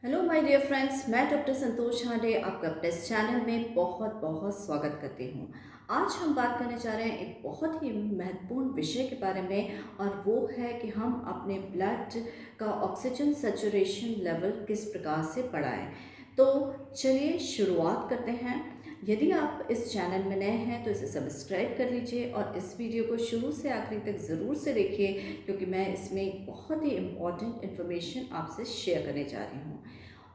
Hello my dear friends, मैं doctor संतोष हांडे आपका अपने इस चैनल में बहुत बहुत स्वागत करती हूँ। आज हम बात करने जा रहे हैं एक बहुत ही महत्वपूर्ण विषय के बारे में, और वो है कि हम अपने ब्लड का ऑक्सीजन सैचुरेशन लेवल किस प्रकार से बढ़ाएं। तो चलिए शुरुआत करते हैं। यदि आप इस चैनल में नए हैं तो इसे सब्सक्राइब कर लीजिए और इस वीडियो को शुरू से आखिरी तक ज़रूर से देखिए, क्योंकि मैं इसमें एक बहुत ही इम्पॉर्टेंट इन्फॉर्मेशन आपसे शेयर करने जा रही हूँ।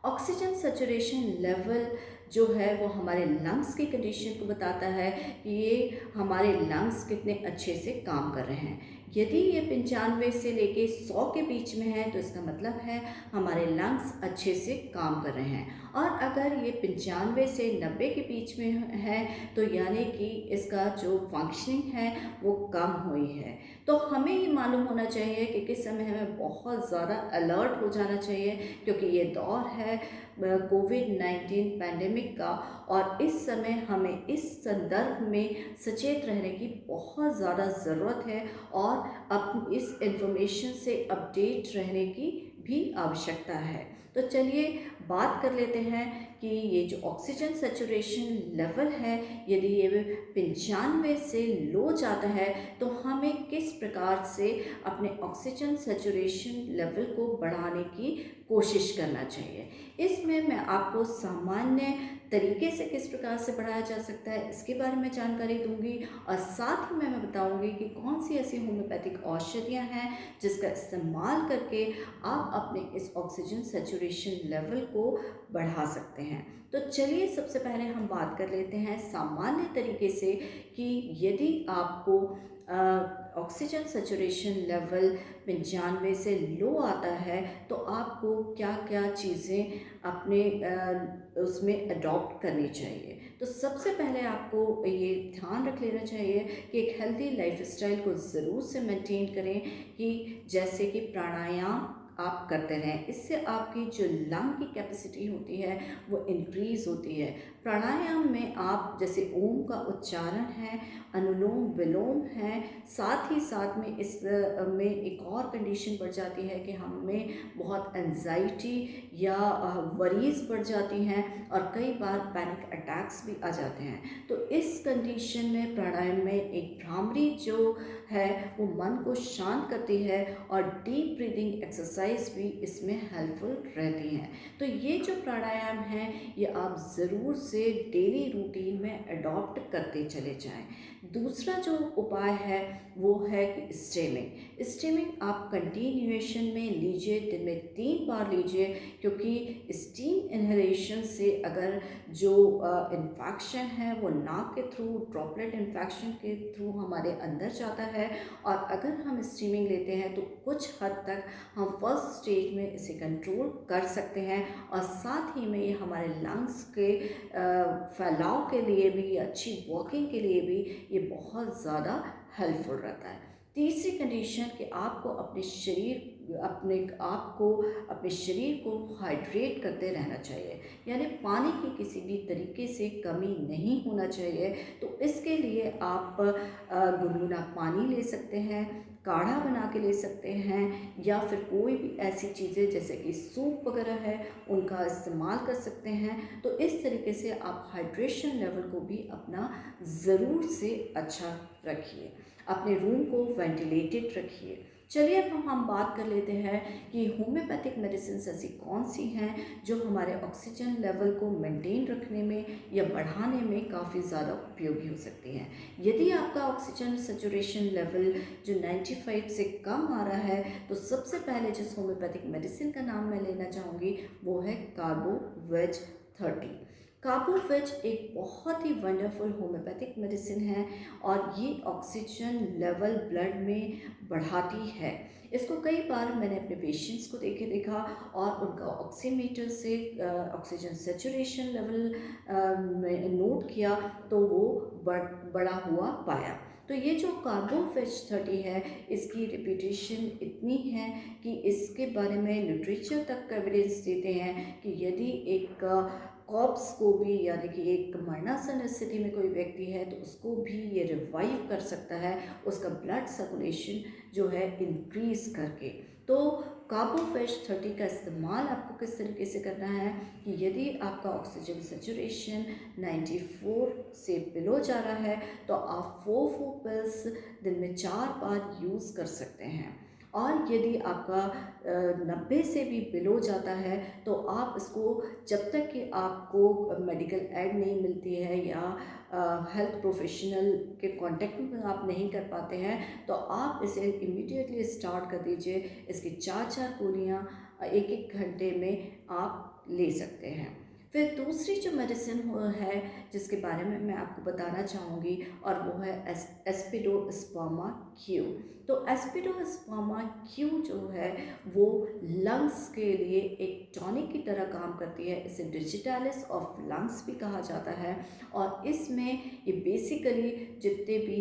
ऑक्सीजन सैचुरेशन लेवल जो है वो हमारे लंग्स की कंडीशन को बताता है कि ये हमारे लंग्स कितने अच्छे से काम कर रहे हैं। यदि ये 95 से लेके 100 के बीच में है तो इसका मतलब है हमारे लंग्स अच्छे से काम कर रहे हैं, और अगर ये 95 से 90 के बीच में है तो यानी कि इसका जो फंक्शनिंग है वो कम हुई है। तो हमें ये मालूम होना चाहिए कि किस समय हमें बहुत ज़्यादा अलर्ट हो जाना चाहिए, क्योंकि ये दौर है कोविड-19 पैंडेमिक का, और इस समय हमें इस संदर्भ में सचेत रहने की बहुत ज़्यादा ज़रूरत है, और इस इन्फॉर्मेशन से अपडेट रहने की भी आवश्यकता है। तो चलिए बात कर लेते हैं कि ये जो ऑक्सीजन सैचुरेशन लेवल है, यदि ये 95 से लो जाता है तो हमें किस प्रकार से अपने ऑक्सीजन सैचुरेशन लेवल को बढ़ाने की कोशिश करना चाहिए। इसमें मैं आपको सामान्य तरीके से किस प्रकार से बढ़ाया जा सकता है इसके बारे में जानकारी दूंगी, और साथ ही मैं बताऊंगी कि कौन सी ऐसी होम्योपैथिक औषधियाँ हैं जिसका इस्तेमाल करके आप अपने इस ऑक्सीजन सैचुरेशन लेवल को बढ़ा सकते हैं। तो चलिए सबसे पहले हम बात कर लेते हैं सामान्य तरीके से कि यदि आपको ऑक्सीजन सैचुरेशन लेवल 95 से लो आता है तो आपको क्या क्या चीज़ें अपने उसमें अडॉप्ट करनी चाहिए। तो सबसे पहले आपको ये ध्यान रख लेना चाहिए कि एक हेल्दी लाइफस्टाइल को ज़रूर से मेंटेन करें, कि जैसे कि प्राणायाम आप करते रहें। इससे आपकी जो लंग की कैपेसिटी होती है वो इंक्रीज़ होती है। प्राणायाम में आप जैसे ओम का उच्चारण है, अनुलोम विलोम है, साथ ही साथ में इस में एक और कंडीशन बढ़ जाती है कि हमें बहुत एंजाइटी या वरीज बढ़ जाती हैं, और कई बार पैनिक अटैक्स भी आ जाते हैं। तो इस कंडीशन में प्राणायाम में एक भ्रामरी जो है वो मन को शांत करती है, और डीप ब्रीदिंग एक्सरसाइज भी इसमें हेल्पफुल रहती हैं। तो ये जो प्राणायाम है ये आप ज़रूर से डेली रूटीन में अडॉप्ट करते चले जाएं। दूसरा जो उपाय है वो है कि स्टीमिंग। स्टीमिंग आप कंटिन्यूएशन में लीजिए, दिन में 3 बार लीजिए, क्योंकि स्टीम इन्हेलेशन से अगर जो इन्फेक्शन है वो नाक के थ्रू, ड्रॉपलेट इन्फेक्शन के थ्रू हमारे अंदर जाता है, और अगर हम स्टीमिंग लेते हैं तो कुछ हद तक हम फर्स्ट स्टेज में इसे कंट्रोल कर सकते हैं, और साथ ही में ये हमारे लंग्स के फैलाव के लिए भी, अच्छी वर्किंग के लिए भी ये बहुत ज़्यादा हेल्पफुल रहता है। तीसरी कंडीशन कि आपको अपने शरीर को हाइड्रेट करते रहना चाहिए, यानी पानी की किसी भी तरीके से कमी नहीं होना चाहिए। तो इसके लिए आप गुनगुना पानी ले सकते हैं, काढ़ा बना के ले सकते हैं, या फिर कोई भी ऐसी चीज़ें जैसे कि सूप वगैरह है उनका इस्तेमाल कर सकते हैं। तो इस तरीके से आप हाइड्रेशन लेवल को भी अपना ज़रूर से अच्छा रखिए, अपने रूम को वेंटिलेटेड रखिए। चलिए अब हम बात कर लेते हैं कि होम्योपैथिक मेडिसिन ऐसी कौन सी हैं जो हमारे ऑक्सीजन लेवल को मेंटेन रखने में या बढ़ाने में काफ़ी ज़्यादा उपयोगी हो सकती हैं। यदि आपका ऑक्सीजन सैचुरेशन लेवल जो 95 से कम आ रहा है तो सबसे पहले जिस होम्योपैथिक मेडिसिन का नाम मैं लेना चाहूँगी वो है कार्बोवेज 30। कार्बोवेज एक बहुत ही वंडरफुल होम्योपैथिक मेडिसिन है, और ये ऑक्सीजन लेवल ब्लड में बढ़ाती है। इसको कई बार मैंने अपने पेशेंट्स को देखा, और उनका ऑक्सीमीटर से ऑक्सीजन सैचुरेशन लेवल में नोट किया तो वो बढ़ा हुआ पाया। तो ये जो कार्बोवेज 30 है इसकी रेपुटेशन इतनी है कि इसके बारे में लिटरेचर तक एविडेंस देते हैं कि यदि एक कॉप्स को भी, यानी कि एक मरणासन स्थिति में कोई व्यक्ति है तो उसको भी ये रिवाइव कर सकता है, उसका ब्लड सर्कुलेशन जो है इंक्रीज करके। तो कार्बोवेज 30 का इस्तेमाल आपको किस तरीके से करना है कि यदि आपका ऑक्सीजन सेचुरेशन 94 से बिलो जा रहा है तो आप 4 पिल्स दिन में 4 बार यूज़ कर सकते हैं। और यदि आपका 90 से भी बिलो जाता है तो आप इसको, जब तक कि आपको मेडिकल एड नहीं मिलती है या हेल्थ प्रोफेशनल के कांटेक्ट में आप नहीं कर पाते हैं, तो आप इसे इमीडिएटली स्टार्ट कर दीजिए। इसकी 4 गोलियाँ एक एक घंटे में आप ले सकते हैं। फिर दूसरी जो मेडिसिन है जिसके बारे में मैं आपको बताना चाहूँगी, और वो है एस्पिडोस्पर्मा क्यू। तो एस्पिडोस्पर्मा क्यू जो है वो लंग्स के लिए एक टॉनिक की तरह काम करती है। इसे डिजिटालिस ऑफ लंग्स भी कहा जाता है। और इसमें ये बेसिकली जितने भी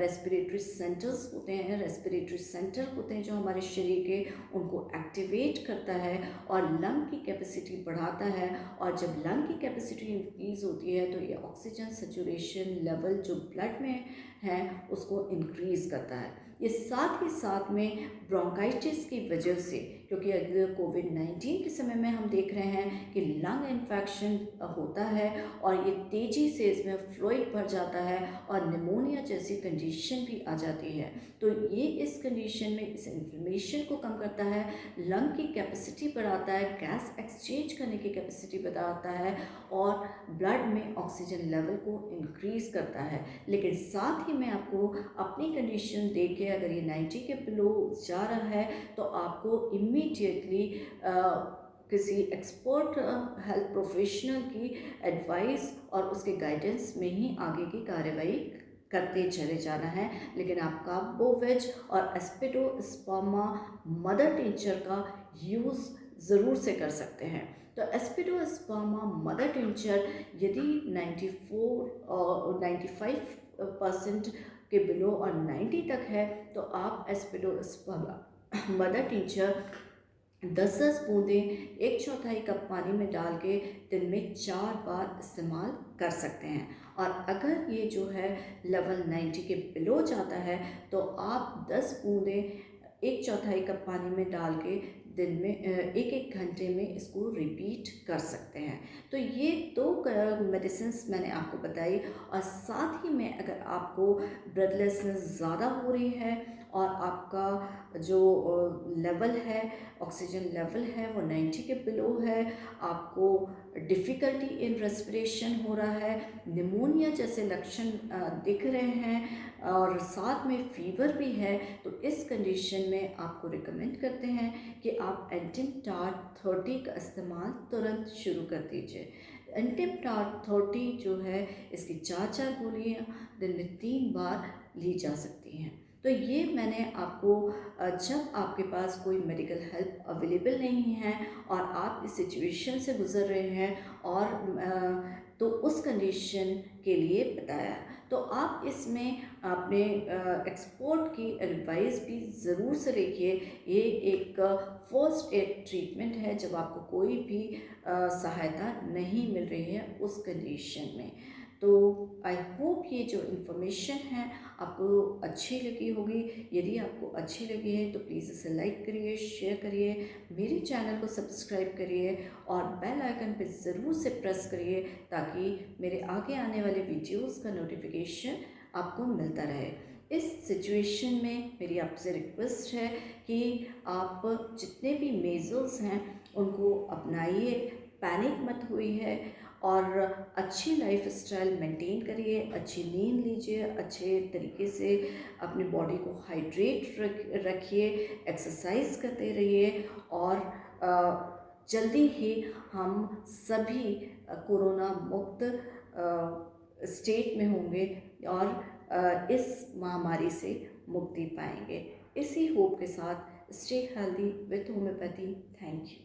रेस्पिरेटरी सेंटर्स होते हैं, रेस्पिरेटरी सेंटर होते हैं जो हमारे शरीर के, उनको एक्टिवेट करता है और लंग की कैपेसिटी बढ़ाता है। और जब लंग की कैपेसिटी इंक्रीज़ होती है तो ये ऑक्सीजन सेचुरेशन लेवल जो ब्लड में है उसको इंक्रीज़ करता है। ये साथ ही साथ में ब्रोंकाइटिस की वजह से, क्योंकि अगर कोविड-19 के समय में हम देख रहे हैं कि लंग इन्फेक्शन होता है और ये तेज़ी से इसमें फ्लूइड भर जाता है और निमोनिया जैसी कंडीशन भी आ जाती है। तो ये इस कंडीशन में इस इन्फ्लेमेशन को कम करता है, लंग की कैपेसिटी बढ़ाता है, गैस एक्सचेंज करने की कैपेसिटी बढ़ाता है और ब्लड में ऑक्सीजन लेवल को इंक्रीज़ करता है। लेकिन साथ ही मैं आपको अपनी कंडीशन देख के, अगर ये 90 के बिलो जा रहा है तो आपको इमीडिएटली किसी एक्सपर्ट हेल्थ प्रोफेशनल की एडवाइस और उसके गाइडेंस में ही आगे की कार्रवाई करते चले जाना है। लेकिन आप कार्बोवेज और एस्पिडोस्पर्मा मदर टिंचर का यूज़ ज़रूर से कर सकते हैं। तो एस्पिडोस्पर्मा मदर टिंचर यदि 94 और 95% के बिलो और 90 तक है तो आप एस्पिडोस्पर्मा मदर टिंचर 10-10 बूंदें 1/4 कप पानी में डाल के दिन में 4 बार इस्तेमाल कर सकते हैं। और अगर ये जो है लेवल 90 के बिलो जाता है तो आप 10 बूंदें 1/4 कप पानी में डाल के दिन में एक एक घंटे में इसको रिपीट कर सकते हैं। तो ये 2 मेडिसिन्स मैंने आपको बताई। और साथ ही में अगर आपको ब्रेथलेसनेस ज़्यादा हो रही है और आपका जो लेवल है, ऑक्सीजन लेवल है वो 90 के बिलो है, आपको डिफ़िकल्टी इन रेस्पिरेशन हो रहा है, निमोनिया जैसे लक्षण दिख रहे हैं और साथ में फ़ीवर भी है, तो इस कंडीशन में आपको रिकमेंड करते हैं कि आप एंटिमटाड 30 का इस्तेमाल तुरंत शुरू कर दीजिए। एंटिमटाड 30 जो है इसकी 4 गोलियाँ दिन में 3 बार ली जा सकती हैं। तो ये मैंने आपको जब आपके पास कोई मेडिकल हेल्प अवेलेबल नहीं है और आप इस सिचुएशन से गुज़र रहे हैं और तो उस कंडीशन के लिए बताया। तो आप इसमें अपने एक्सपर्ट की एडवाइस भी ज़रूर से देखिए। ये एक फर्स्ट एड ट्रीटमेंट है जब आपको कोई भी सहायता नहीं मिल रही है उस कंडीशन में। तो आई होप ये जो इन्फॉर्मेशन है आपको अच्छी लगी होगी। यदि आपको अच्छी लगी है तो प्लीज़ इसे लाइक करिए, शेयर करिए, मेरे चैनल को सब्सक्राइब करिए और बेल आइकन पे ज़रूर से प्रेस करिए ताकि मेरे आगे आने वाले वीडियोस का नोटिफिकेशन आपको मिलता रहे। इस सिचुएशन में मेरी आपसे रिक्वेस्ट है कि आप जितने भी मेजर्स हैं उनको अपनाइए, पैनिक मत हुई है और अच्छी लाइफ स्टाइल मेंटेन करिए, अच्छी नींद लीजिए, अच्छे तरीके से अपनी बॉडी को हाइड्रेट रखिए, एक्सरसाइज करते रहिए और जल्दी ही हम सभी कोरोना मुक्त स्टेट में होंगे और इस महामारी से मुक्ति पाएंगे। इसी होप के साथ stay healthy with homeopathy. Thank you.